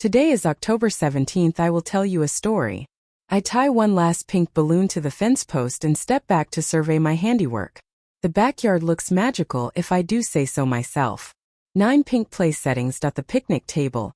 Today is October 17th. I will tell you a story. I tie one last pink balloon to the fence post and step back to survey my handiwork. The backyard looks magical if I do say so myself. 9 pink place settings dot the picnic table,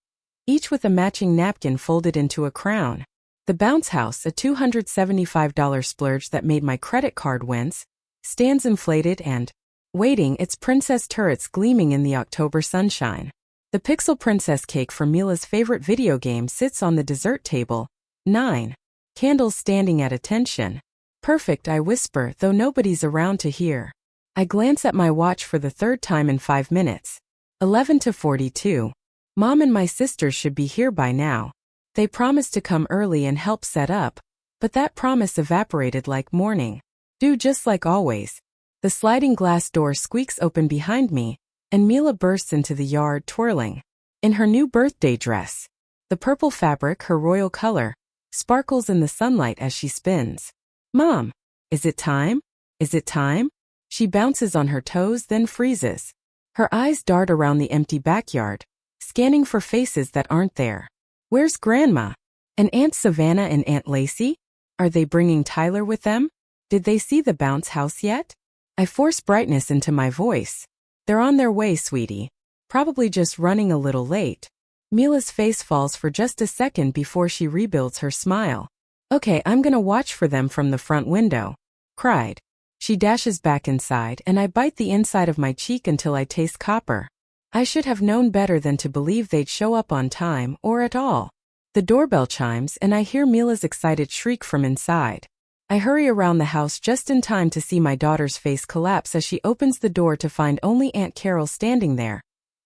each with a matching napkin folded into a crown. The bounce house, a $275 splurge that made my credit card wince, stands inflated and waiting, its princess turrets gleaming in the October sunshine. The pixel princess cake from Mila's favorite video game sits on the dessert table. 9 candles standing at attention. Perfect, I whisper, though nobody's around to hear. I glance at my watch for the third time in 5 minutes. 11:42. Mom and my sisters should be here by now. They promised to come early and help set up, but that promise evaporated like morning dew, just like always. The sliding glass door squeaks open behind me, and Mila bursts into the yard twirling. In her new birthday dress. The purple fabric, her royal color, sparkles in the sunlight as she spins. Mom, is it time? Is it time? She bounces on her toes, then freezes. Her eyes dart around the empty backyard, scanning for faces that aren't there. Where's Grandma? And Aunt Savannah and Aunt Lacey? Are they bringing Tyler with them? Did they see the bounce house yet? I force brightness into my voice. They're on their way, sweetie. Probably just running a little late. Mila's face falls for just a second before she rebuilds her smile. Okay, I'm gonna watch for them from the front window. Cried. She dashes back inside, and I bite the inside of my cheek until I taste copper. I should have known better than to believe they'd show up on time, or at all. The doorbell chimes, and I hear Mila's excited shriek from inside. I hurry around the house just in time to see my daughter's face collapse as she opens the door to find only Aunt Carol standing there,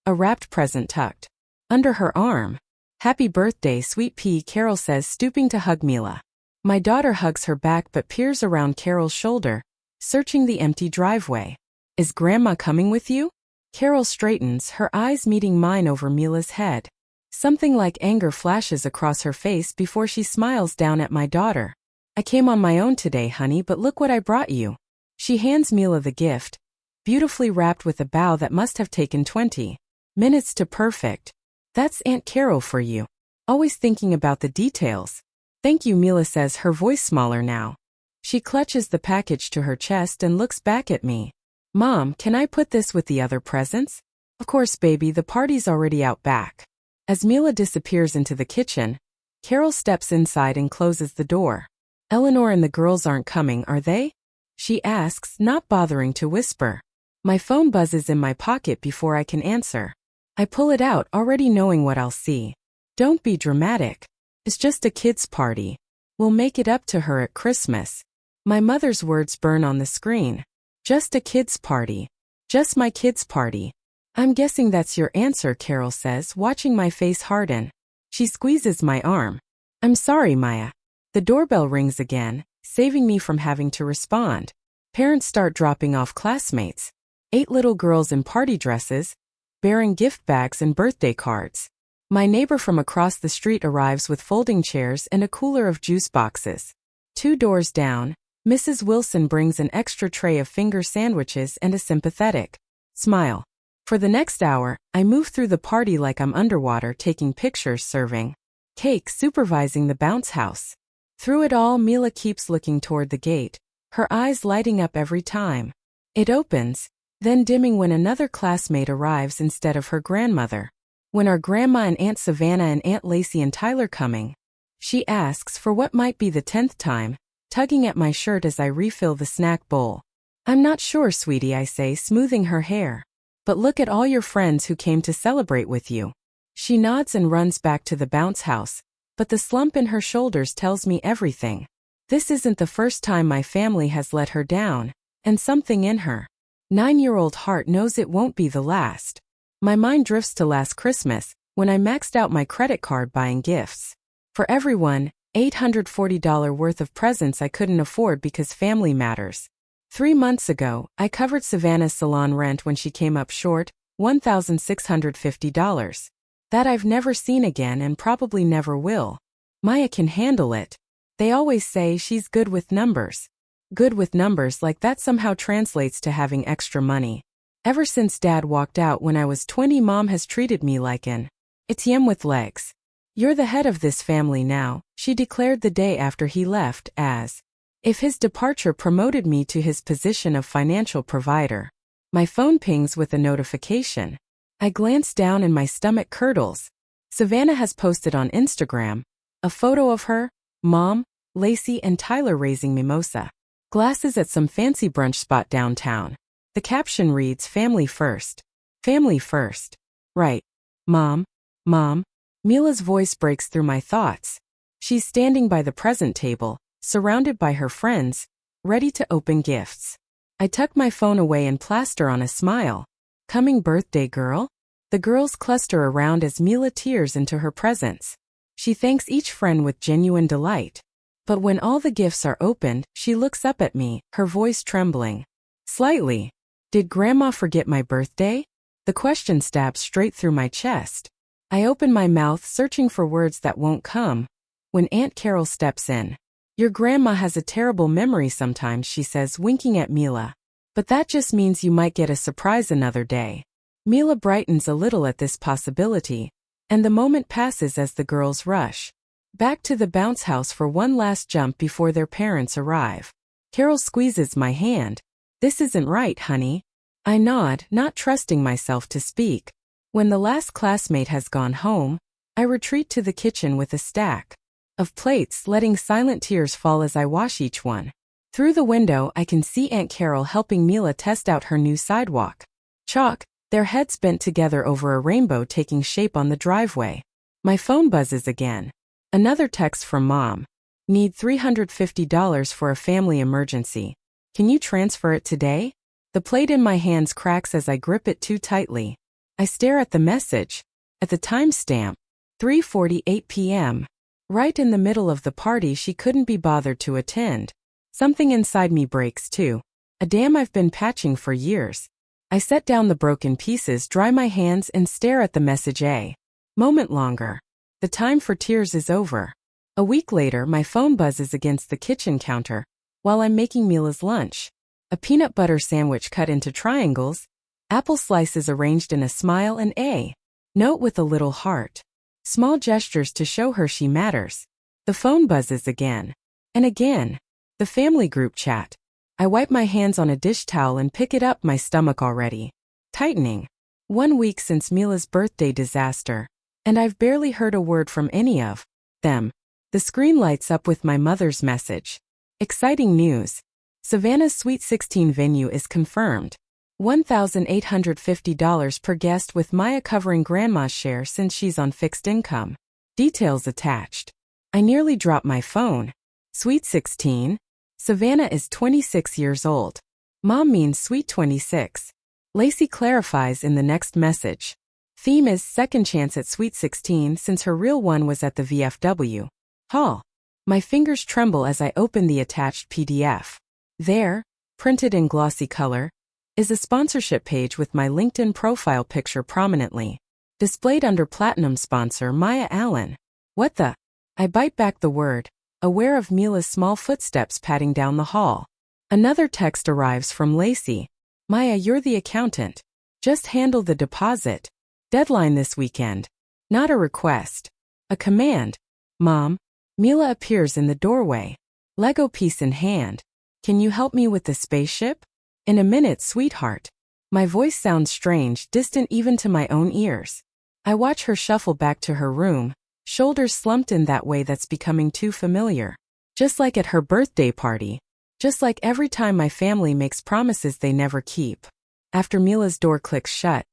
a wrapped present tucked under her arm. Happy birthday, sweet pea, Carol says, stooping to hug Mila. My daughter hugs her back but peers around Carol's shoulder, searching the empty driveway. Is Grandma coming with you? Carol straightens, her eyes meeting mine over Mila's head. Something like anger flashes across her face before she smiles down at my daughter. I came on my own today, honey, but look what I brought you. She hands Mila the gift, beautifully wrapped with a bow that must have taken 20 minutes to perfect. That's Aunt Carol for you. Always thinking about the details. Thank you, Mila says, her voice smaller now. She clutches the package to her chest and looks back at me. Mom, can I put this with the other presents? Of course, baby, the party's already out back. As Mila disappears into the kitchen, Carol steps inside and closes the door. Eleanor and the girls aren't coming, are they? She asks, not bothering to whisper. My phone buzzes in my pocket before I can answer. I pull it out, already knowing what I'll see. Don't be dramatic. It's just a kid's party. We'll make it up to her at Christmas. My mother's words burn on the screen. Just a kid's party. Just my kid's party. I'm guessing that's your answer, Carol says, watching my face harden. She squeezes my arm. I'm sorry, Maya. The doorbell rings again, saving me from having to respond. Parents start dropping off classmates. 8 little girls in party dresses, bearing gift bags and birthday cards. My neighbor from across the street arrives with folding chairs and a cooler of juice boxes. 2 doors down, Mrs. Wilson brings an extra tray of finger sandwiches and a sympathetic smile. For the next hour, I move through the party like I'm underwater, taking pictures, serving cake, supervising the bounce house. Through it all, Mila keeps looking toward the gate, her eyes lighting up every time. It opens, then dimming when another classmate arrives instead of her grandmother. When are Grandma and Aunt Savannah and Aunt Lacey and Tyler coming? She asks for what might be the 10th time, tugging at my shirt as I refill the snack bowl. I'm not sure, sweetie, I say, smoothing her hair. But look at all your friends who came to celebrate with you. She nods and runs back to the bounce house, but the slump in her shoulders tells me everything. This isn't the first time my family has let her down, and something in her 9-year-old heart knows it won't be the last. My mind drifts to last Christmas, when I maxed out my credit card buying gifts. For everyone, $840 worth of presents I couldn't afford because family matters. 3 months ago, I covered Savannah's salon rent when she came up short, $1,650. That I've never seen again and probably never will. Maya can handle it. They always say she's good with numbers. Good with numbers, like that somehow translates to having extra money. Ever since Dad walked out when I was 20, Mom has treated me like an ATM with legs. "You're the head of this family now," she declared the day after he left, as if his departure promoted me to his position of financial provider. My phone pings with a notification. I glance down and my stomach curdles. Savannah has posted on Instagram a photo of her, Mom, Lacey, and Tyler raising mimosa glasses at some fancy brunch spot downtown. The caption reads, "Family first. Family first. Right. Mom. Mom." Mila's voice breaks through my thoughts. She's standing by the present table, surrounded by her friends, ready to open gifts. I tuck my phone away and plaster on a smile. "Coming birthday, girl?" The girls cluster around as Mila tears into her presents. She thanks each friend with genuine delight. But when all the gifts are opened, she looks up at me, her voice trembling slightly. "Did Grandma forget my birthday?" The question stabs straight through my chest. I open my mouth, searching for words that won't come, when Aunt Carol steps in. "Your grandma has a terrible memory sometimes," she says, winking at Mila. "But that just means you might get a surprise another day." Mila brightens a little at this possibility, and the moment passes as the girls rush back to the bounce house for one last jump before their parents arrive. Carol squeezes my hand. "This isn't right, honey." I nod, not trusting myself to speak. When the last classmate has gone home, I retreat to the kitchen with a stack of plates, letting silent tears fall as I wash each one. Through the window, I can see Aunt Carol helping Mila test out her new sidewalk chalk, their heads bent together over a rainbow taking shape on the driveway. My phone buzzes again. Another text from Mom. "Need $350 for a family emergency. Can you transfer it today?" The plate in my hands cracks as I grip it too tightly. I stare at the message. At the timestamp, 3:48 p.m. Right in the middle of the party she couldn't be bothered to attend. Something inside me breaks too. A dam I've been patching for years. I set down the broken pieces, dry my hands, and stare at the message a moment longer. The time for tears is over. A week later, my phone buzzes against the kitchen counter while I'm making Mila's lunch. A peanut butter sandwich cut into triangles, apple slices arranged in a smile, and a note with a little heart. Small gestures to show her she matters. The phone buzzes again. And again. The family group chat. I wipe my hands on a dish towel and pick it up, my stomach already tightening. 1 week since Mila's birthday disaster, and I've barely heard a word from any of them. The screen lights up with my mother's message. Exciting news. Savannah's Sweet 16 venue is confirmed. $1,850 per guest, with Maya covering Grandma's share since she's on fixed income. Details attached. I nearly dropped my phone. Sweet 16? Savannah is 26 years old. Mom means sweet 26. Lacey clarifies in the next message. Theme is second chance at Sweet 16 since her real one was at the VFW hall. My fingers tremble as I open the attached PDF. There, printed in glossy color, is a sponsorship page with my LinkedIn profile picture prominently displayed under Platinum sponsor Maya Allen. What the? I bite back the word, aware of Mila's small footsteps padding down the hall. Another text arrives from Lacey. Maya, you're the accountant. Just handle the deposit. Deadline this weekend. Not a request. A command. Mom. Mila appears in the doorway. Lego piece in hand. Can you help me with the spaceship? In a minute, sweetheart. My voice sounds strange, distant even to my own ears. I watch her shuffle back to her room, shoulders slumped in that way that's becoming too familiar. Just like at her birthday party. Just like every time my family makes promises they never keep. After Mila's door clicks shut,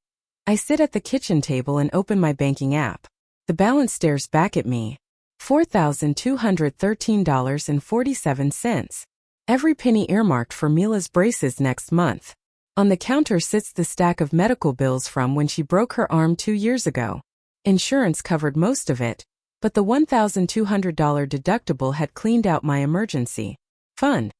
I sit at the kitchen table and open my banking app. The balance stares back at me. $4,213.47. Every penny earmarked for Mila's braces next month. On the counter sits the stack of medical bills from when she broke her arm 2 years ago. Insurance covered most of it, but the $1,200 deductible had cleaned out my emergency fund.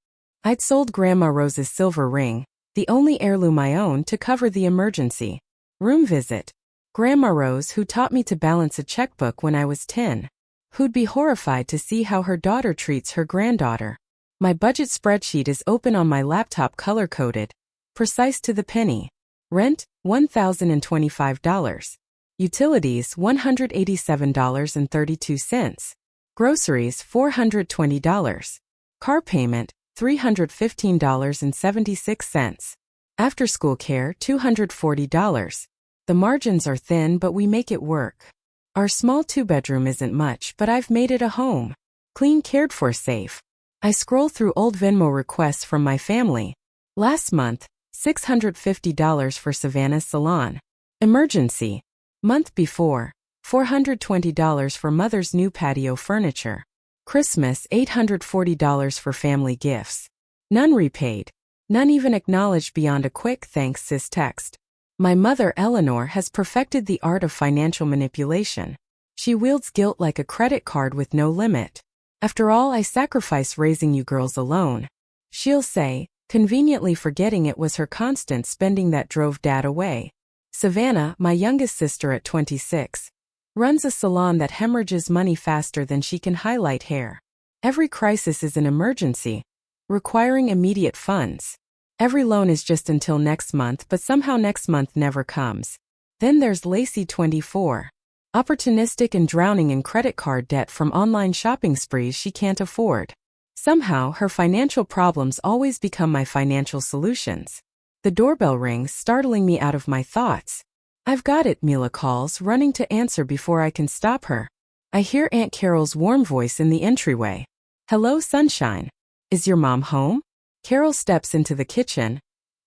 I'd sold Grandma Rose's silver ring, the only heirloom I owned, to cover the emergency room visit. Grandma Rose, who taught me to balance a checkbook when I was 10. Who'd be horrified to see how her daughter treats her granddaughter. My budget spreadsheet is open on my laptop, color-coded, precise to the penny. Rent, $1,025. Utilities $187.32. Groceries $420. Car payment $315.76. After-school care $240. The margins are thin, but we make it work. Our small two-bedroom isn't much, but I've made it a home. Clean, cared for, safe. I scroll through old Venmo requests from my family. Last month, $650 for Savannah's salon. Emergency. Month before, $420 for mother's new patio furniture. Christmas, $840 for family gifts. None repaid. None even acknowledged beyond a quick "thanks sis" text. My mother, Eleanor, has perfected the art of financial manipulation. She wields guilt like a credit card with no limit. After all I sacrifice raising you girls alone, she'll say, conveniently forgetting it was her constant spending that drove Dad away. Savannah, my youngest sister at 26, runs a salon that hemorrhages money faster than she can highlight hair. Every crisis is an emergency, requiring immediate funds. Every loan is just until next month, but somehow next month never comes. Then there's Lacey, 24. Opportunistic and drowning in credit card debt from online shopping sprees she can't afford. Somehow, her financial problems always become my financial solutions. The doorbell rings, startling me out of my thoughts. "I've got it," Mila calls, running to answer before I can stop her. I hear Aunt Carol's warm voice in the entryway. "Hello, sunshine. Is your mom home?" Carol steps into the kitchen,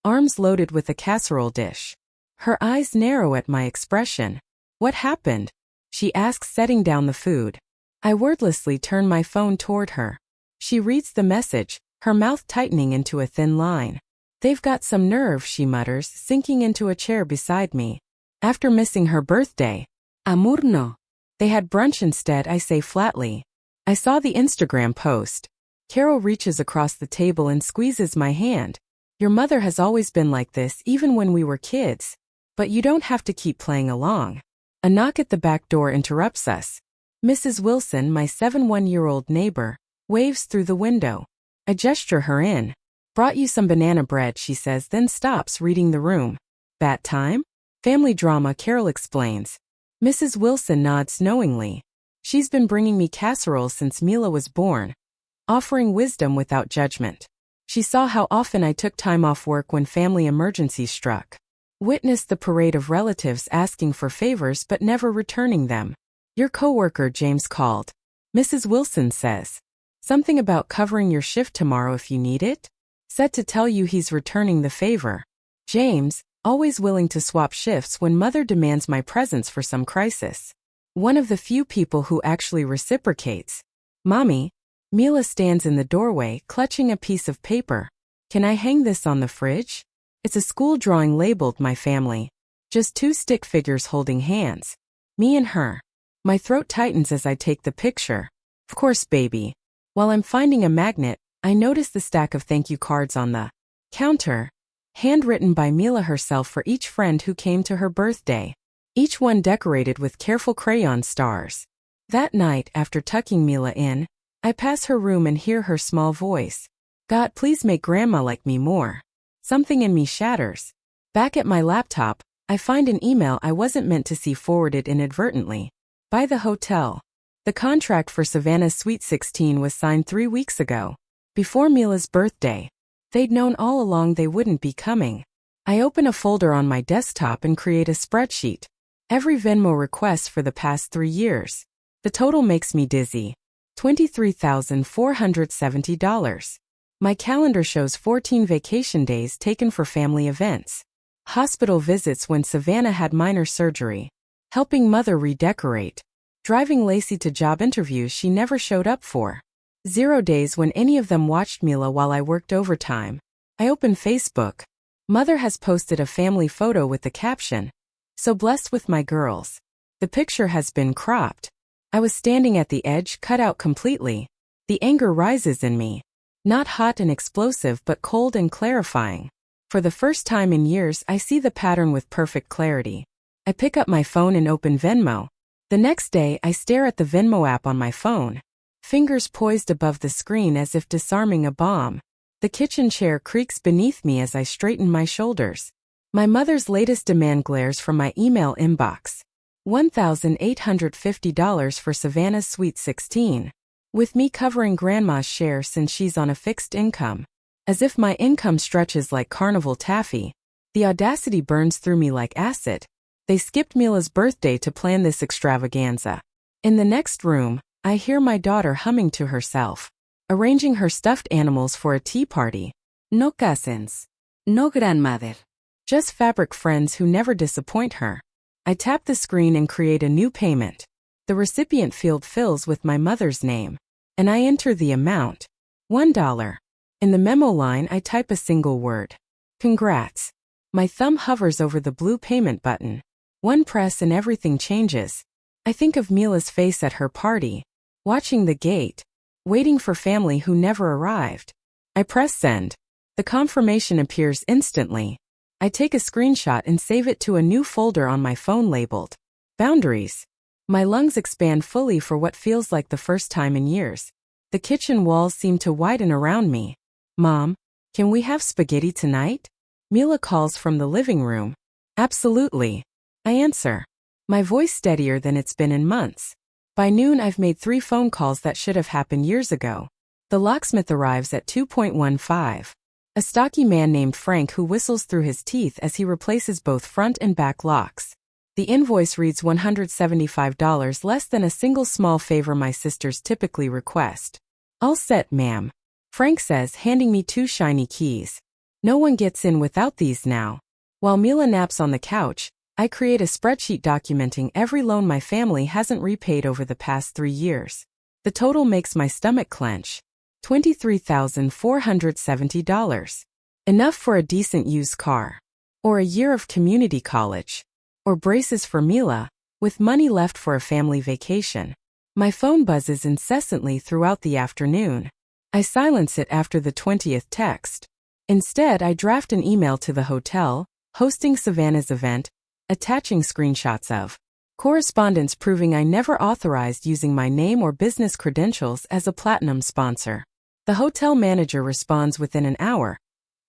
arms loaded with a casserole dish. Her eyes narrow at my expression. "What happened?" she asks, setting down the food. I wordlessly turn my phone toward her. She reads the message, her mouth tightening into a thin line. "They've got some nerve," she mutters, sinking into a chair beside me. After missing her birthday, amor no. They had brunch instead, I say flatly. I saw the Instagram post. Carol reaches across the table and squeezes my hand. "Your mother has always been like this, even when we were kids. But you don't have to keep playing along." A knock at the back door interrupts us. Mrs. Wilson, my 71-year-old neighbor, waves through the window. I gesture her in. "Brought you some banana bread," she says, then stops, reading the room. "Bat time?" "Family drama," Carol explains. Mrs. Wilson nods knowingly. She's been bringing me casserole since Mila was born, offering wisdom without judgment. She saw how often I took time off work when family emergencies struck. Witnessed the parade of relatives asking for favors but never returning them. "Your coworker James called," Mrs. Wilson says. "Something about covering your shift tomorrow if you need it? Said to tell you he's returning the favor." James, always willing to swap shifts when mother demands my presence for some crisis. One of the few people who actually reciprocates. "Mommy." Mila stands in the doorway, clutching a piece of paper. "Can I hang this on the fridge?" It's a school drawing labeled "My Family." Just two stick figures holding hands. Me and her. My throat tightens as I take the picture. "Of course, baby." While I'm finding a magnet, I notice the stack of thank you cards on the counter, handwritten by Mila herself for each friend who came to her birthday. Each one decorated with careful crayon stars. That night, after tucking Mila in, I pass her room and hear her small voice. "God, please make Grandma like me more." Something in me shatters. Back at my laptop, I find an email I wasn't meant to see forwarded inadvertently. By the hotel. The contract for Savannah's Sweet 16 was signed 3 weeks ago, before Mila's birthday. They'd known all along they wouldn't be coming. I open a folder on my desktop and create a spreadsheet. Every Venmo request for the past 3 years. The total makes me dizzy. $23,470. My calendar shows 14 vacation days taken for family events. Hospital visits when Savannah had minor surgery. Helping mother redecorate. Driving Lacey to job interviews she never showed up for. 0 days when any of them watched Mila while I worked overtime. I open Facebook. Mother has posted a family photo with the caption, "So blessed with my girls." The picture has been cropped. I was standing at the edge, cut out completely. The anger rises in me. Not hot and explosive, but cold and clarifying. For the first time in years, I see the pattern with perfect clarity. I pick up my phone and open Venmo. The next day, I stare at the Venmo app on my phone. Fingers poised above the screen as if disarming a bomb. The kitchen chair creaks beneath me as I straighten my shoulders. My mother's latest demand glares from my email inbox. $1,850 for Savannah's Sweet 16. With me covering Grandma's share since she's on a fixed income. As if my income stretches like carnival taffy. The audacity burns through me like acid. They skipped Mila's birthday to plan this extravaganza. In the next room, I hear my daughter humming to herself, arranging her stuffed animals for a tea party. No cousins. No grandmother. Just fabric friends who never disappoint her. I tap the screen and create a new payment. The recipient field fills with my mother's name, and I enter the amount. $1. In the memo line, I type a single word. Congrats. My thumb hovers over the blue payment button. One press and everything changes. I think of Mila's face at her party, watching the gate, waiting for family who never arrived. I press send. The confirmation appears instantly. I take a screenshot and save it to a new folder on my phone labeled Boundaries. My lungs expand fully for what feels like the first time in years. The kitchen walls seem to widen around me. Mom, can we have spaghetti tonight? Mila calls from the living room. Absolutely. I answer. My voice steadier than it's been in months. By noon I've made 3 phone calls that should have happened years ago. The locksmith arrives at 2:15. A stocky man named Frank who whistles through his teeth as he replaces both front and back locks. The invoice reads $175 less than a single small favor my sisters typically request. All set, ma'am. Frank says, handing me 2 shiny keys. No one gets in without these now. While Mila naps on the couch, I create a spreadsheet documenting every loan my family hasn't repaid over the past 3 years. The total makes my stomach clench. $23,470. Enough for a decent used car. Or a year of community college. Or braces for Mila, with money left for a family vacation. My phone buzzes incessantly throughout the afternoon. I silence it after the 20th text. Instead, I draft an email to the hotel, hosting Savannah's event, attaching screenshots of correspondence proving I never authorized using my name or business credentials as a platinum sponsor. The hotel manager responds within an hour,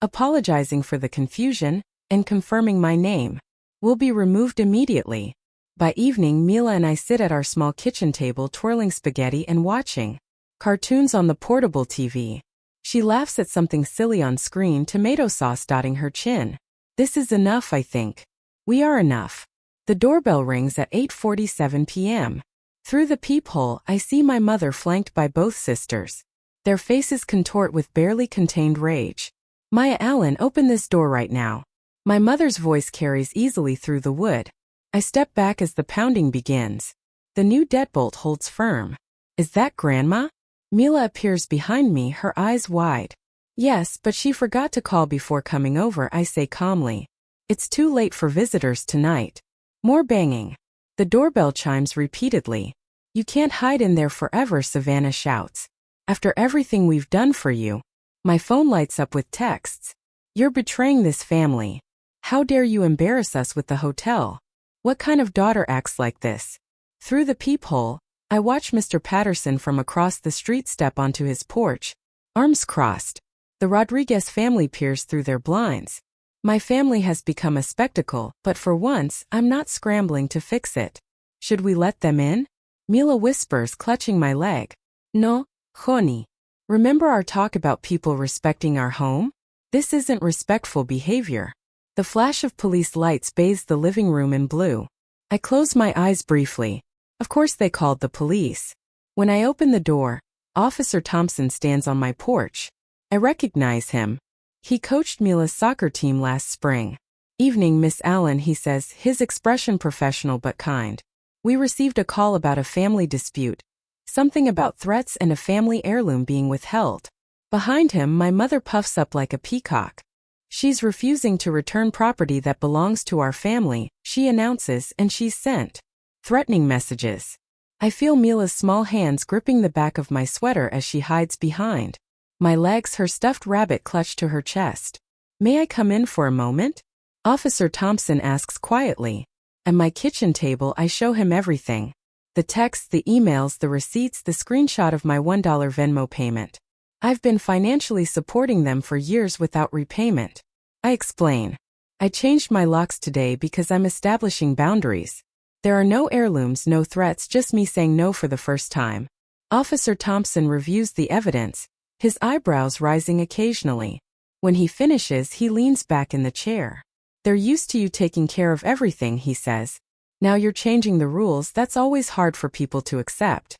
apologizing for the confusion and confirming my name will be removed immediately. By evening, Mila and I sit at our small kitchen table twirling spaghetti and watching cartoons on the portable TV. She laughs at something silly on screen, tomato sauce dotting her chin. This is enough, I think. We are enough. The doorbell rings at 8:47 p.m. Through the peephole, I see my mother flanked by both sisters. Their faces contort with barely contained rage. Maya Allen, open this door right now. My mother's voice carries easily through the wood. I step back as the pounding begins. The new deadbolt holds firm. Is that Grandma? Mila appears behind me, her eyes wide. Yes, but she forgot to call before coming over, I say calmly. It's too late for visitors tonight. More banging. The doorbell chimes repeatedly. You can't hide in there forever, Savannah shouts. After everything we've done for you. My phone lights up with texts. You're betraying this family. How dare you embarrass us with the hotel? What kind of daughter acts like this? Through the peephole, I watch Mr. Patterson from across the street step onto his porch, arms crossed. The Rodriguez family peers through their blinds. My family has become a spectacle, but for once, I'm not scrambling to fix it. Should we let them in? Mila whispers, clutching my leg. No, honey. Remember our talk about people respecting our home? This isn't respectful behavior. The flash of police lights bathes the living room in blue. I close my eyes briefly. Of course they called the police. When I open the door, Officer Thompson stands on my porch. I recognize him. He coached Mila's soccer team last spring. Evening, Miss Allen, he says, his expression professional but kind. We received a call about a family dispute. Something about threats and a family heirloom being withheld. Behind him, my mother puffs up like a peacock. She's refusing to return property that belongs to our family, she announces, and she's sent threatening messages. I feel Mila's small hands gripping the back of my sweater as she hides behind my legs, her stuffed rabbit clutched to her chest. May I come in for a moment? Officer Thompson asks quietly. At my kitchen table, I show him everything. The texts, the emails, the receipts, the screenshot of my $1 Venmo payment. I've been financially supporting them for years without repayment. I explain. I changed my locks today because I'm establishing boundaries. There are no heirlooms, no threats, just me saying no for the first time. Officer Thompson reviews the evidence, his eyebrows rising occasionally. When he finishes, he leans back in the chair. They're used to you taking care of everything, he says. Now you're changing the rules. That's always hard for people to accept.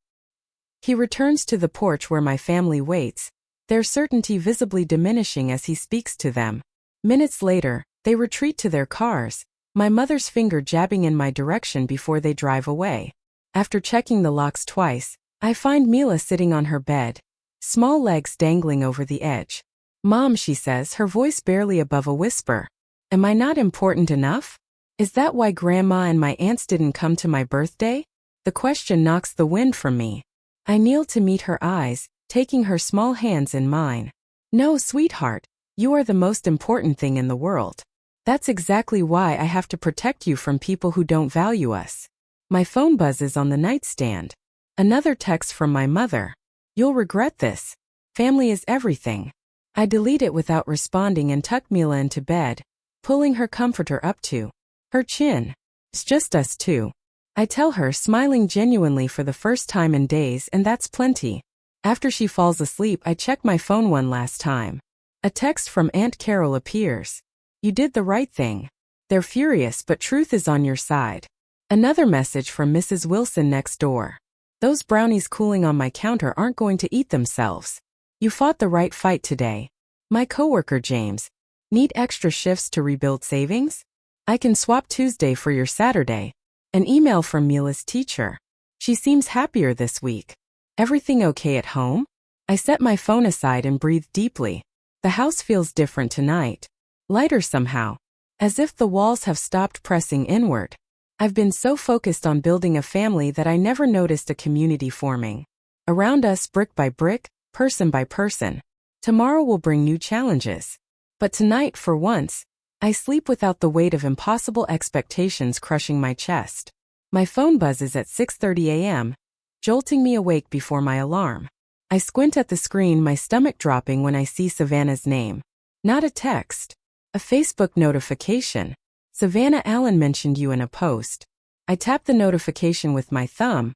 He returns to the porch where my family waits, their certainty visibly diminishing as he speaks to them. Minutes later, they retreat to their cars, my mother's finger jabbing in my direction before they drive away. After checking the locks twice, I find Mila sitting on her bed, small legs dangling over the edge. Mom, she says, her voice barely above a whisper. Am I not important enough? Is that why Grandma and my aunts didn't come to my birthday? The question knocks the wind from me. I kneel to meet her eyes, taking her small hands in mine. No, sweetheart, you are the most important thing in the world. That's exactly why I have to protect you from people who don't value us. My phone buzzes on the nightstand. Another text from my mother. You'll regret this. Family is everything. I delete it without responding and tuck Mila into bed, pulling her comforter up to her chin. It's just us two. I tell her, smiling genuinely for the first time in days, and that's plenty. After she falls asleep, I check my phone one last time. A text from Aunt Carol appears. You did the right thing. They're furious, but truth is on your side. Another message from Mrs. Wilson next door. Those brownies cooling on my counter aren't going to eat themselves. You fought the right fight today. My coworker James. Need extra shifts to rebuild savings? I can swap Tuesday for your Saturday. An email from Mila's teacher. She seems happier this week. Everything okay at home? I set my phone aside and breathe deeply. The house feels different tonight. Lighter somehow. As if the walls have stopped pressing inward. I've been so focused on building a family that I never noticed a community forming. Around us, brick by brick, person by person. Tomorrow will bring new challenges. But tonight, for once, I sleep without the weight of impossible expectations crushing my chest. My phone buzzes at 6:30 a.m., jolting me awake before my alarm. I squint at the screen, my stomach dropping when I see Savannah's name. Not a text. A Facebook notification. Savannah Allen mentioned you in a post. I tap the notification with my thumb,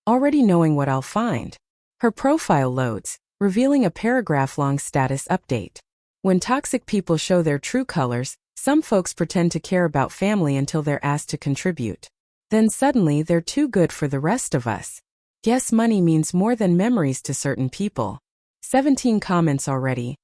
already knowing what I'll find. Her profile loads, revealing a paragraph-long status update. When toxic people show their true colors, some folks pretend to care about family until they're asked to contribute. Then suddenly they're too good for the rest of us. Guess money means more than memories to certain people. 17 comments already.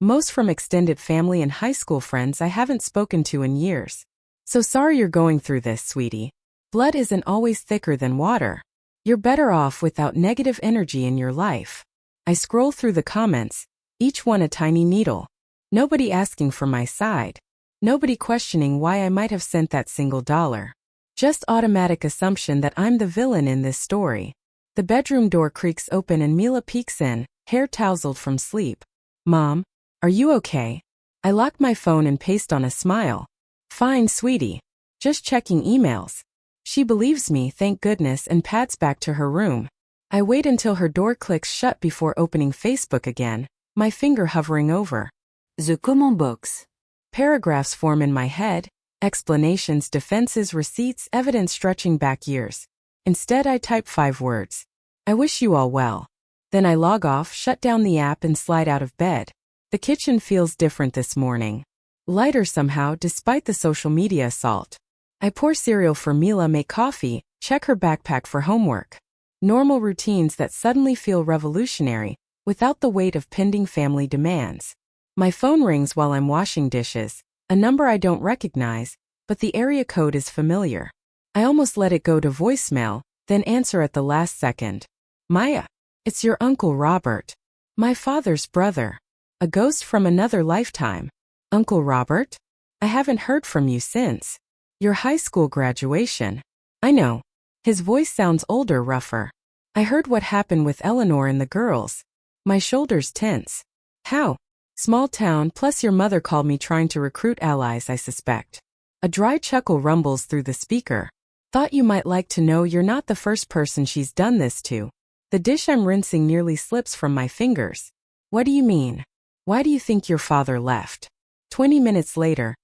Most from extended family and high school friends I haven't spoken to in years. So sorry you're going through this, sweetie. Blood isn't always thicker than water. You're better off without negative energy in your life. I scroll through the comments, each one a tiny needle. Nobody asking for my side. Nobody questioning why I might have sent that single dollar. Just automatic assumption that I'm the villain in this story. The bedroom door creaks open and Mila peeks in, hair tousled from sleep. Mom, are you okay? I lock my phone and paste on a smile. Fine, sweetie. Just checking emails. She believes me, thank goodness, and pads back to her room. I wait until her door clicks shut before opening Facebook again, my finger hovering over the comment box. Paragraphs form in my head, explanations, defenses, receipts, evidence stretching back years. Instead, I type 5 words. I wish you all well. Then I log off, shut down the app, and slide out of bed. The kitchen feels different this morning. Lighter somehow, despite the social media assault. I pour cereal for Mila, make coffee, check her backpack for homework. Normal routines that suddenly feel revolutionary, without the weight of pending family demands. My phone rings while I'm washing dishes, a number I don't recognize, but the area code is familiar. I almost let it go to voicemail, then answer at the last second. Maya, it's your Uncle Robert. My father's brother. A ghost from another lifetime. Uncle Robert? I haven't heard from you since your high school graduation. I know. His voice sounds older, rougher. I heard what happened with Eleanor and the girls. My shoulders tense. How? Small town, plus your mother called me trying to recruit allies, I suspect. A dry chuckle rumbles through the speaker. Thought you might like to know you're not the first person she's done this to. The dish I'm rinsing nearly slips from my fingers. What do you mean? Why do you think your father left? 20 minutes later,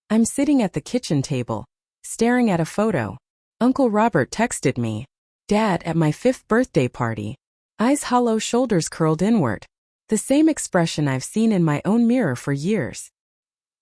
I'm sitting at the kitchen table, staring at a photo. Uncle Robert texted me. Dad at my 5th birthday party. Eyes hollow, shoulders curled inward. The same expression I've seen in my own mirror for years.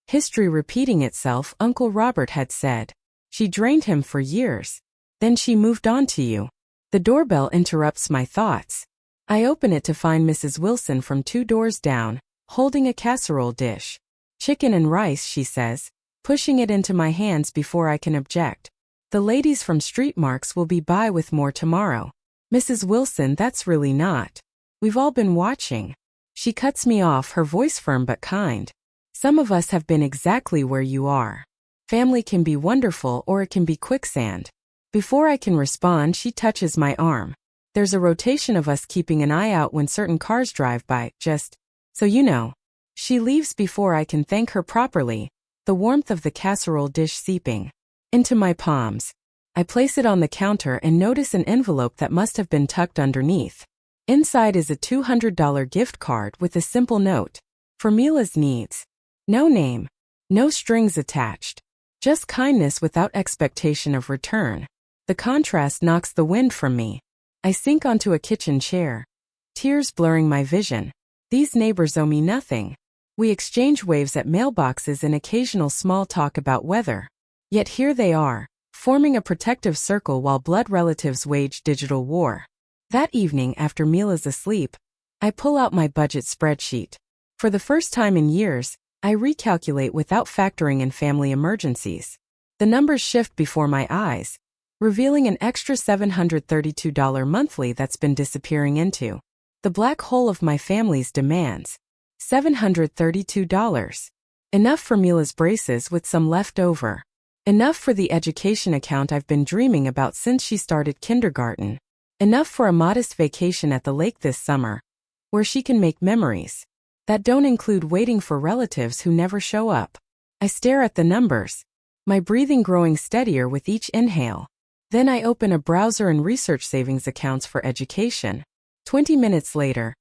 History repeating itself, Uncle Robert had said. She drained him for years. Then she moved on to you. The doorbell interrupts my thoughts. I open it to find Mrs. Wilson from 2 doors down, holding a casserole dish. Chicken and rice, she says, pushing it into my hands before I can object. The ladies from Street Marks will be by with more tomorrow. Mrs. Wilson, that's really not. We've all been watching. She cuts me off, her voice firm but kind. Some of us have been exactly where you are. Family can be wonderful or it can be quicksand. Before I can respond, she touches my arm. There's a rotation of us keeping an eye out when certain cars drive by, just so you know. She leaves before I can thank her properly, the warmth of the casserole dish seeping into my palms. I place it on the counter and notice an envelope that must have been tucked underneath. Inside is a $200 gift card with a simple note. For Mila's needs. No name. No strings attached. Just kindness without expectation of return. The contrast knocks the wind from me. I sink onto a kitchen chair. Tears blurring my vision. These neighbors owe me nothing. We exchange waves at mailboxes and occasional small talk about weather. Yet here they are, forming a protective circle while blood relatives wage digital war. That evening, after Mila's asleep, I pull out my budget spreadsheet. For the first time in years, I recalculate without factoring in family emergencies. The numbers shift before my eyes, revealing an extra $732 monthly that's been disappearing into the black hole of my family's demands. $732. Enough for Mila's braces with some left over. Enough for the education account I've been dreaming about since she started kindergarten. Enough for a modest vacation at the lake this summer, where she can make memories that don't include waiting for relatives who never show up. I stare at the numbers, my breathing growing steadier with each inhale. Then I open a browser and research savings accounts for education. 20 minutes later,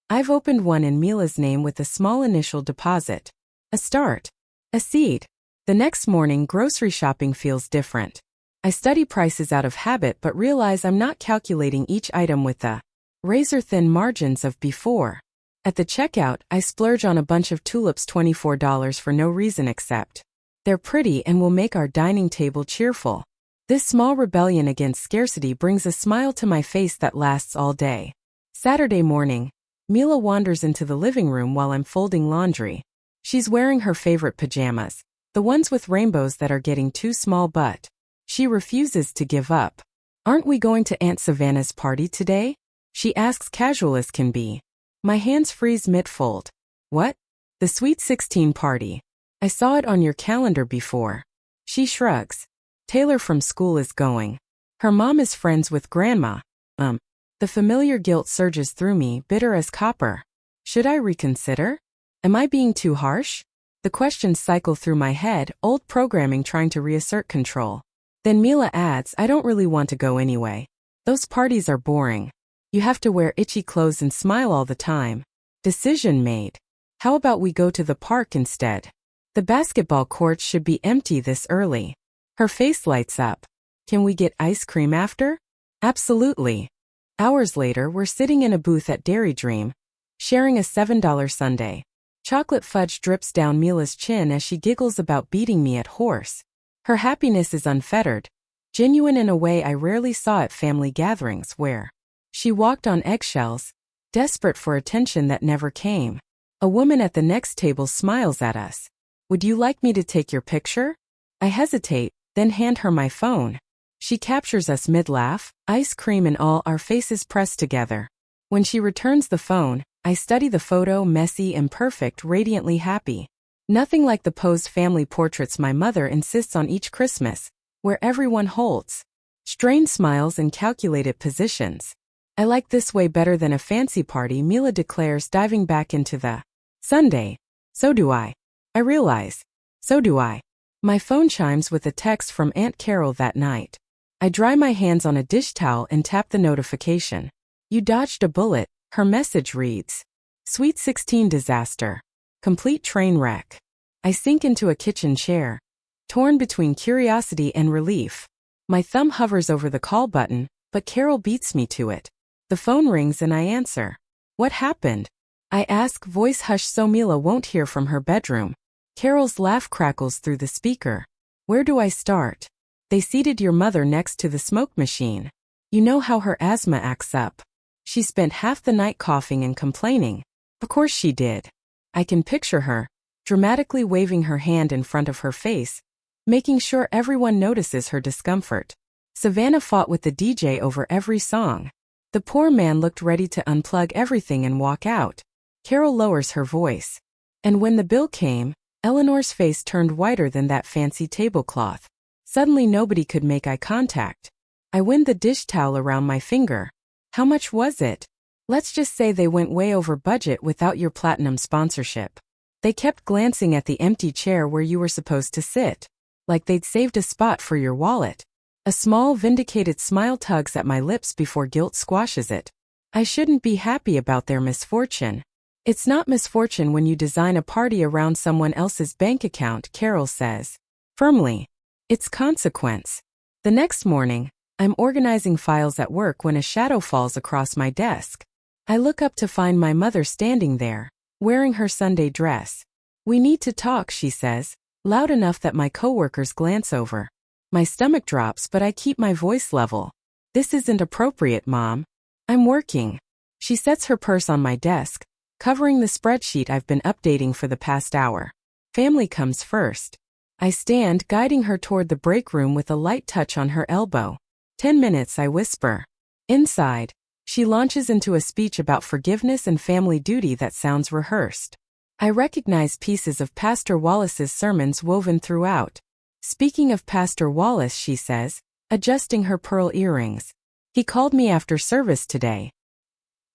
I've opened one in Mila's name with a small initial deposit. A start. A seed. The next morning, grocery shopping feels different. I study prices out of habit but realize I'm not calculating each item with the razor-thin margins of before. At the checkout, I splurge on a bunch of tulips, $24 for no reason except they're pretty and will make our dining table cheerful. This small rebellion against scarcity brings a smile to my face that lasts all day. Saturday morning, Mila wanders into the living room while I'm folding laundry. She's wearing her favorite pajamas, the ones with rainbows that are getting too small, but she refuses to give up. Aren't we going to Aunt Savannah's party today? She asks, casual as can be. My hands freeze mid-fold. What? The Sweet 16 party. I saw it on your calendar before. She shrugs. Taylor from school is going. Her mom is friends with Grandma. The familiar guilt surges through me, bitter as copper. Should I reconsider? Am I being too harsh? The questions cycle through my head, old programming trying to reassert control. Then Mila adds, I don't really want to go anyway. Those parties are boring. You have to wear itchy clothes and smile all the time. Decision made. How about we go to the park instead? The basketball courts should be empty this early. Her face lights up. Can we get ice cream after? Absolutely. Hours later, we're sitting in a booth at Dairy Dream, sharing a $7 sundae. Chocolate fudge drips down Mila's chin as she giggles about beating me at horse. Her happiness is unfettered, genuine in a way I rarely saw at family gatherings where she walked on eggshells, desperate for attention that never came. A woman at the next table smiles at us. Would you like me to take your picture? I hesitate, then hand her my phone. She captures us mid-laugh, ice cream and all, our faces pressed together. When she returns the phone, I study the photo, messy, imperfect, radiantly happy. Nothing like the posed family portraits my mother insists on each Christmas, where everyone holds strained smiles and calculated positions. I like this way better than a fancy party, Mila declares, diving back into the sundae. So do I. I realize. So do I. My phone chimes with a text from Aunt Carol that night. I dry my hands on a dish towel and tap the notification. You dodged a bullet, her message reads. Sweet 16 disaster. Complete train wreck. I sink into a kitchen chair, torn between curiosity and relief. My thumb hovers over the call button, but Carol beats me to it. The phone rings and I answer. What happened? I ask, voice hushed so Mila won't hear from her bedroom. Carol's laugh crackles through the speaker. Where do I start? They seated your mother next to the smoke machine. You know how her asthma acts up. She spent half the night coughing and complaining. Of course she did. I can picture her, dramatically waving her hand in front of her face, making sure everyone notices her discomfort. Savannah fought with the DJ over every song. The poor man looked ready to unplug everything and walk out. Carol lowers her voice. And when the bill came, Eleanor's face turned whiter than that fancy tablecloth. Suddenly nobody could make eye contact. I wind the dish towel around my finger. How much was it? Let's just say they went way over budget without your platinum sponsorship. They kept glancing at the empty chair where you were supposed to sit, like they'd saved a spot for your wallet. A small, vindicated smile tugs at my lips before guilt squashes it. I shouldn't be happy about their misfortune. It's not misfortune when you design a party around someone else's bank account, Carol says. Firmly. It's consequence. The next morning, I'm organizing files at work when a shadow falls across my desk. I look up to find my mother standing there, wearing her Sunday dress. We need to talk, she says, loud enough that my coworkers glance over. My stomach drops, but I keep my voice level. This isn't appropriate, Mom. I'm working. She sets her purse on my desk, covering the spreadsheet I've been updating for the past hour. Family comes first. I stand, guiding her toward the break room with a light touch on her elbow. 10 minutes, I whisper. Inside, she launches into a speech about forgiveness and family duty that sounds rehearsed. I recognize pieces of Pastor Wallace's sermons woven throughout. Speaking of Pastor Wallace, she says, adjusting her pearl earrings. He called me after service today.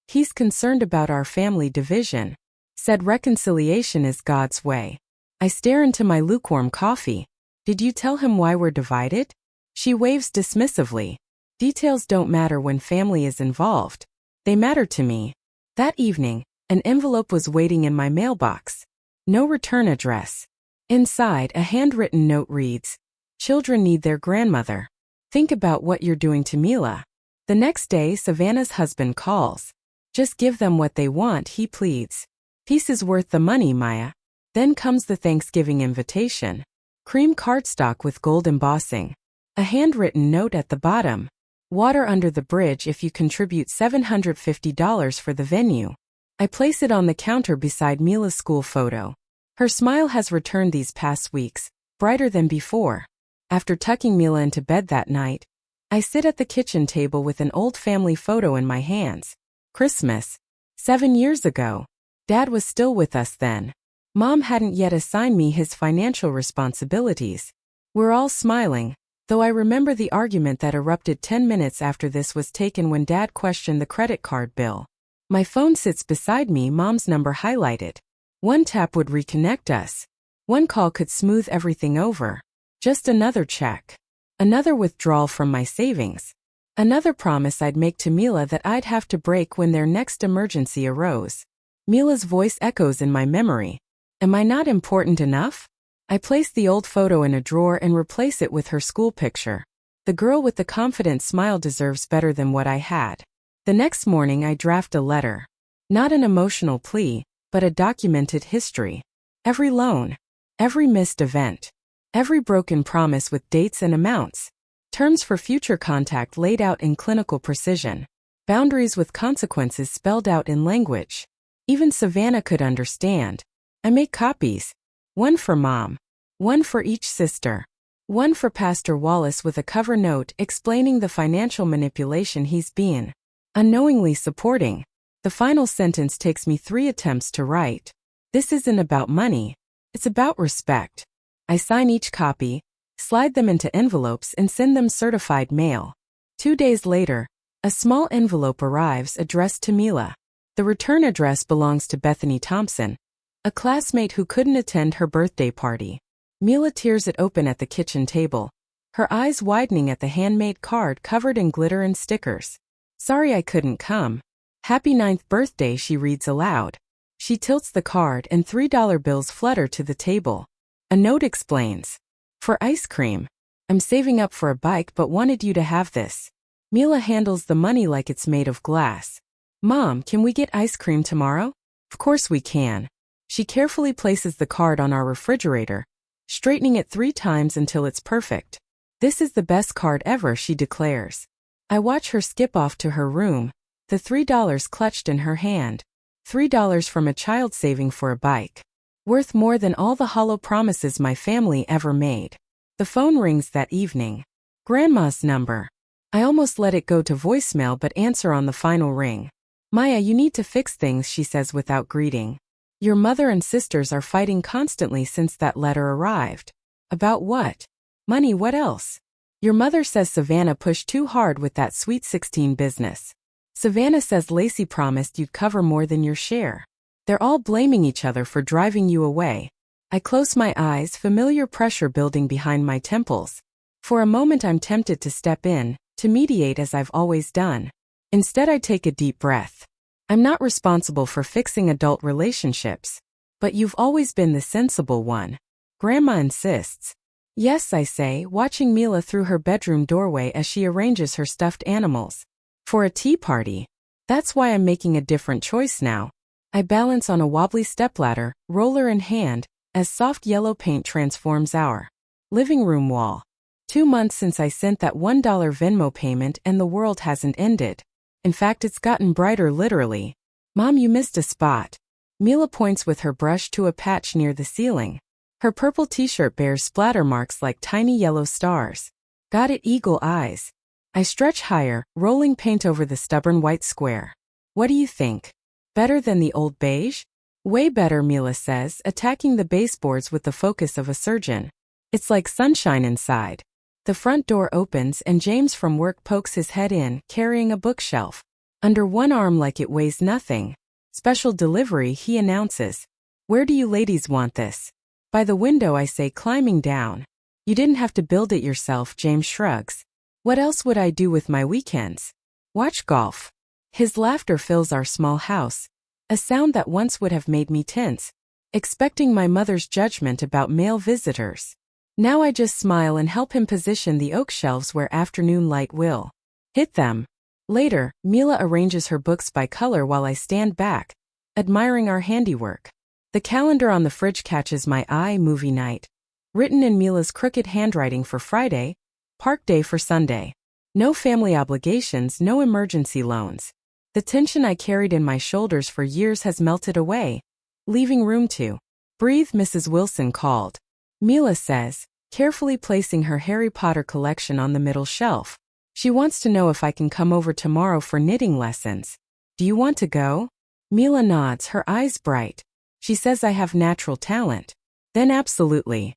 He's concerned about our family division. Said reconciliation is God's way. I stare into my lukewarm coffee. Did you tell him why we're divided? She waves dismissively. Details don't matter when family is involved. They matter to me. That evening, an envelope was waiting in my mailbox. No return address. Inside, a handwritten note reads, Children need their grandmother. Think about what you're doing to Mila. The next day, Savannah's husband calls. Just give them what they want, he pleads. Peace is worth the money, Maya. Then comes the Thanksgiving invitation. Cream cardstock with gold embossing. A handwritten note at the bottom. Water under the bridge if you contribute $750 for the venue. I place it on the counter beside Mila's school photo. Her smile has returned these past weeks, brighter than before. After tucking Mila into bed that night, I sit at the kitchen table with an old family photo in my hands. Christmas. 7 years ago. Dad was still with us then. Mom hadn't yet assigned me his financial responsibilities. We're all smiling, though I remember the argument that erupted 10 minutes after this was taken when Dad questioned the credit card bill. My phone sits beside me, Mom's number highlighted. One tap would reconnect us. One call could smooth everything over. Just another check. Another withdrawal from my savings. Another promise I'd make to Mila that I'd have to break when their next emergency arose. Mila's voice echoes in my memory. Am I not important enough? I place the old photo in a drawer and replace it with her school picture. The girl with the confident smile deserves better than what I had. The next morning I draft a letter. Not an emotional plea, but a documented history. Every loan. Every missed event. Every broken promise with dates and amounts. Terms for future contact laid out in clinical precision. Boundaries with consequences spelled out in language. Even Savannah could understand. I make copies. One for Mom. One for each sister. One for Pastor Wallace with a cover note explaining the financial manipulation he's been unknowingly supporting. The final sentence takes me 3 attempts to write. This isn't about money. It's about respect. I sign each copy, slide them into envelopes and send them certified mail. 2 days later, a small envelope arrives addressed to Mila. The return address belongs to Bethany Thompson, a classmate who couldn't attend her birthday party. Mila tears it open at the kitchen table, her eyes widening at the handmade card covered in glitter and stickers. Sorry I couldn't come. Happy 9th birthday, she reads aloud. She tilts the card and $3 bills flutter to the table. A note explains. For ice cream. I'm saving up for a bike but wanted you to have this. Mila handles the money like it's made of glass. Mom, can we get ice cream tomorrow? Of course we can. She carefully places the card on our refrigerator, straightening it 3 times until it's perfect. This is the best card ever, she declares. I watch her skip off to her room, the $3 clutched in her hand. $3 from a child saving for a bike. Worth more than all the hollow promises my family ever made. The phone rings that evening. Grandma's number. I almost let it go to voicemail but answer on the final ring. Maya, you need to fix things, she says without greeting. Your mother and sisters are fighting constantly since that letter arrived. About what? Money, what else? Your mother says Savannah pushed too hard with that Sweet 16 business. Savannah says Lacey promised you'd cover more than your share. They're all blaming each other for driving you away. I close my eyes, familiar pressure building behind my temples. For a moment I'm tempted to step in, to mediate as I've always done. Instead I take a deep breath. I'm not responsible for fixing adult relationships. But you've always been the sensible one. Grandma insists. Yes, I say, watching Mila through her bedroom doorway as she arranges her stuffed animals. For a tea party. That's why I'm making a different choice now. I balance on a wobbly stepladder, roller in hand, as soft yellow paint transforms our living room wall. 2 months since I sent that $1 Venmo payment and the world hasn't ended. In fact, it's gotten brighter literally. Mom, you missed a spot. Mila points with her brush to a patch near the ceiling. Her purple t-shirt bears splatter marks like tiny yellow stars. Got it, eagle eyes. I stretch higher, rolling paint over the stubborn white square. What do you think? Better than the old beige? Way better, Mila says, attacking the baseboards with the focus of a surgeon. It's like sunshine inside. The front door opens and James from work pokes his head in, carrying a bookshelf. Under one arm like it weighs nothing. Special delivery, he announces. Where do you ladies want this? By the window, I say, climbing down. You didn't have to build it yourself, James shrugs. What else would I do with my weekends? Watch golf. His laughter fills our small house, a sound that once would have made me tense, expecting my mother's judgment about male visitors. Now I just smile and help him position the oak shelves where afternoon light will hit them. Later, Mila arranges her books by color while I stand back, admiring our handiwork. The calendar on the fridge catches my eye, movie night. Written in Mila's crooked handwriting for Friday, park day for Sunday. No family obligations, no emergency loans. The tension I carried in my shoulders for years has melted away, leaving room to breathe. Mrs. Wilson called. Mila says, carefully placing her Harry Potter collection on the middle shelf. She wants to know if I can come over tomorrow for knitting lessons. Do you want to go? Mila nods, her eyes bright. She says I have natural talent. Then absolutely.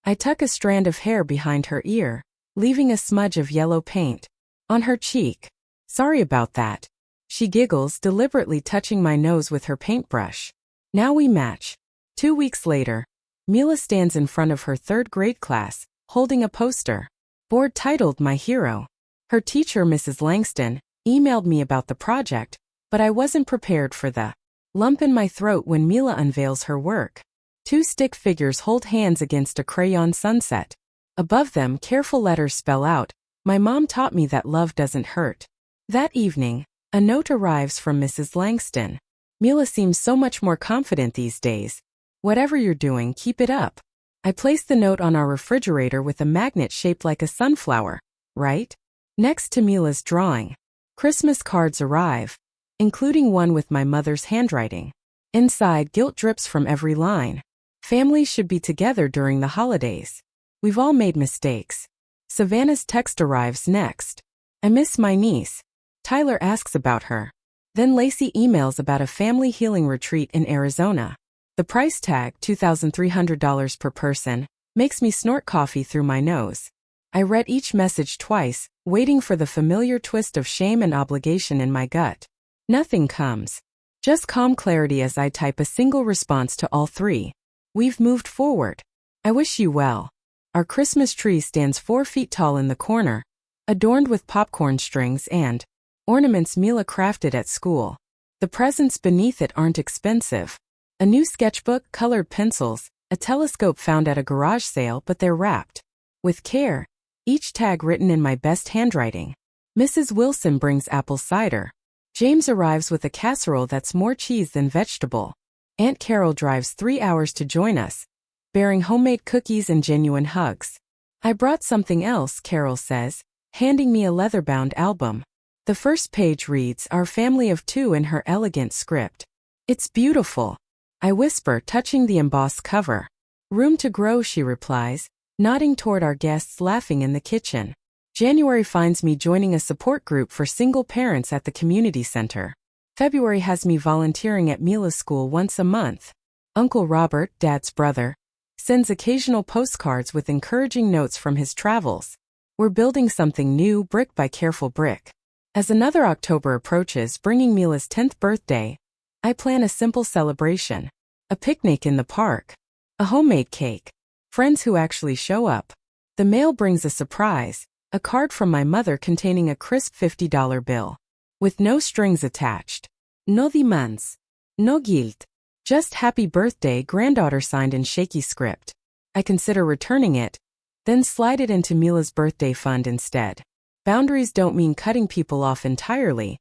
I tuck a strand of hair behind her ear, leaving a smudge of yellow paint on her cheek. Sorry about that. She giggles, deliberately touching my nose with her paintbrush. Now we match. 2 weeks later, Mila stands in front of her 3rd grade class, holding a poster. Board titled My Hero. Her teacher, Mrs. Langston, emailed me about the project, but I wasn't prepared for the lump in my throat when Mila unveils her work. 2 stick figures hold hands against a crayon sunset. Above them, careful letters spell out, my mom taught me that love doesn't hurt. That evening, a note arrives from Mrs. Langston. Mila seems so much more confident these days. Whatever you're doing, keep it up. I place the note on our refrigerator with a magnet shaped like a sunflower, right? Next to Mila's drawing. Christmas cards arrive, including one with my mother's handwriting. Inside, guilt drips from every line. Families should be together during the holidays. We've all made mistakes. Savannah's text arrives next. I miss my niece. Tyler asks about her. Then Lacey emails about a family healing retreat in Arizona. The price tag, $2,300 per person, makes me snort coffee through my nose. I read each message twice, waiting for the familiar twist of shame and obligation in my gut. Nothing comes. Just calm clarity as I type a single response to all 3. We've moved forward. I wish you well. Our Christmas tree stands 4 feet tall in the corner, adorned with popcorn strings and ornaments Mila crafted at school. The presents beneath it aren't expensive. A new sketchbook, colored pencils, a telescope found at a garage sale, but they're wrapped with care. each tag written in my best handwriting. Mrs. Wilson brings apple cider. James arrives with a casserole that's more cheese than vegetable. Aunt Carol drives 3 hours to join us, bearing homemade cookies and genuine hugs. I brought something else, Carol says, handing me a leather-bound album. The first page reads, Our family of 2 in her elegant script. It's beautiful, I whisper, touching the embossed cover. Room to grow, she replies, nodding toward our guests laughing in the kitchen. January finds me joining a support group for single parents at the community center. February has me volunteering at Mila's school once a month. Uncle Robert, Dad's brother, sends occasional postcards with encouraging notes from his travels. We're building something new, brick by careful brick. As another October approaches, bringing Mila's 10th birthday, I plan a simple celebration. A picnic in the park. A homemade cake. Friends who actually show up. The mail brings a surprise, a card from my mother containing a crisp $50 bill. With no strings attached. No demands. No guilt. Just happy birthday, granddaughter, signed in shaky script. I consider returning it, then slide it into Mila's birthday fund instead. Boundaries don't mean cutting people off entirely.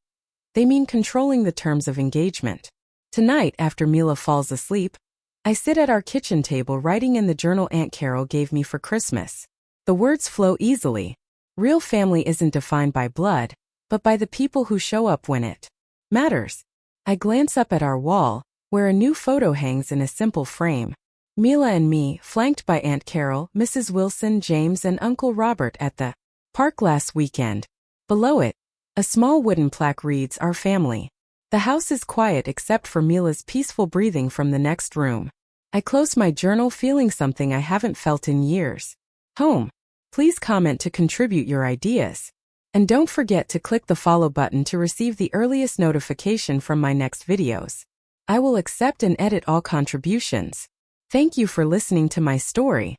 They mean controlling the terms of engagement. Tonight, after Mila falls asleep, I sit at our kitchen table writing in the journal Aunt Carol gave me for Christmas. The words flow easily. Real family isn't defined by blood, but by the people who show up when it matters. I glance up at our wall, where a new photo hangs in a simple frame. Mila and me, flanked by Aunt Carol, Mrs. Wilson, James, and Uncle Robert at the park last weekend. Below it, a small wooden plaque reads, Our family. The house is quiet except for Mila's peaceful breathing from the next room. I close my journal feeling something I haven't felt in years. Home. Please comment to contribute your ideas. And don't forget to click the follow button to receive the earliest notification from my next videos. I will accept and edit all contributions. Thank you for listening to my story.